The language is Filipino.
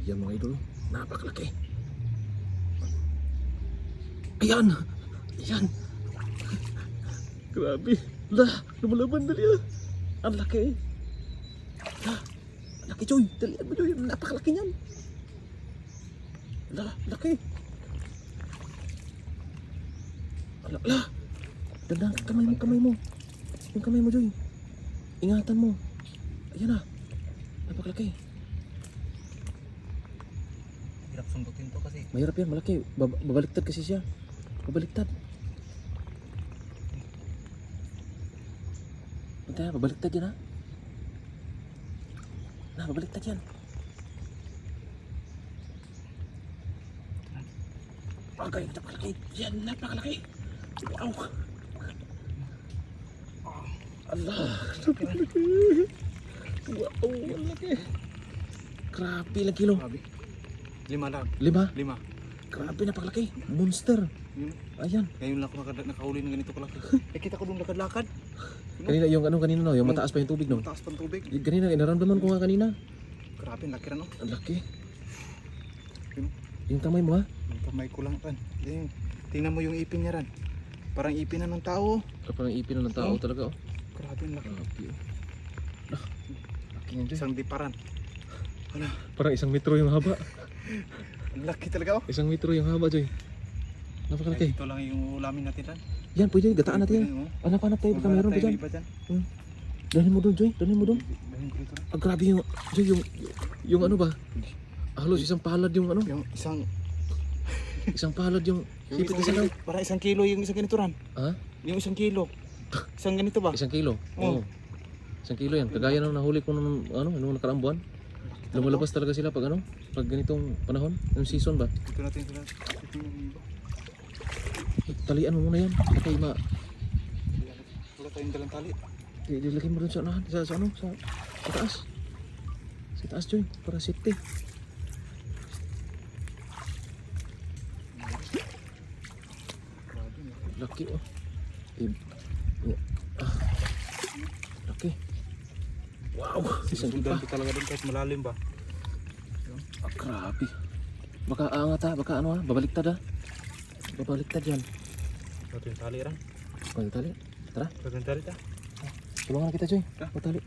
Yan mga idol, napakalaki. Ayan! Ayan! Grabe! Lah! Lumalaban dali ah! Ang laki! Lah! Ang laki Joy! Dalian mo Joy! Napakalaki niyan! Lah! Laki! Lah! Lah! Dandan! Kamay mo! Yung kamay mo Joy! Ingatan mo! Ayan na! Napakalaki! Hirap sundutin to kasi. Mahirap yan, malaki. Babaliktad kasi siya. Babaliktad. Bantay, babaliktad yan ha. Nah, babaliktad yan. Okay, napakalaki. Yan, napakalaki. Wow. Allah, napakalaki. Wow, ang laki. Grabe, ilang kilo? Grabe. 5 lang. 5? 5. Grabe, napakalaki. Monster. Yun. Ayan. Ngayon lang ako nakahuli ng ganito kalaki. Kita ko nung lakad-lakad. Kanina, yung ano kanina no, yung mataas pa yung tubig no. Mataas pang tubig. Kanina, inaramdaman ko nga kanina. Grabe, laki rin no. Ang laki. Yun. Yung kamay mo ha? Yung kamay ko lang ran. Tingnan mo yung ipin niya ran. Parang ipin na ng tao. Parang ipin na ng tao Oh. talaga oh. Grabe, ang laki. Grabe oh. Laki yan dyan. Isang diparan. Ano? Parang 1 metro yung haba. Ang laki talaga oh. 1 metro yung haba Joy. Napakalaki. Ito lang yung ulamin natin ran. Yan, pwede gataan natin yan. Hanap tayo, baka meron pa dyan. Dalhin mo doon Joy, dalhin mo doon. Dalhin ko dito ran. Ah, grabe yung, Joy, yung ano ba? Halos isang palad yung ano? Yung Isang palad yung hipit isa daw. para 1 kilo yung isang ganito ran. Ha? Yung 1 kilo. Isang ganito ba? 1 kilo? Oo. Oo. 1 kilo yan. Kagaya nung nahuli ko nung ano, nung nakaraang buwan. Lumalabas talaga sila pag ano? Pag ganitong panahon, yung season ba? Dito natin sila. Talian mo muna yan. Okay, Wala tayong dalang tali. Dilagay mo dun sa ano, sa ano, sa taas. Sa taas, Joy, para safety. Laki oh. Laki. Wow, isang Susundan ipa. ko talaga doon kahit malalim ba? Ah, grabe. Baka aangat ha, baka ano ha, babaliktad ha. Babaliktad yan. Ito yung tali ran. Tali. Tara, Ito yung tali ta. tulungan kita, Joy. Ah. Magtali.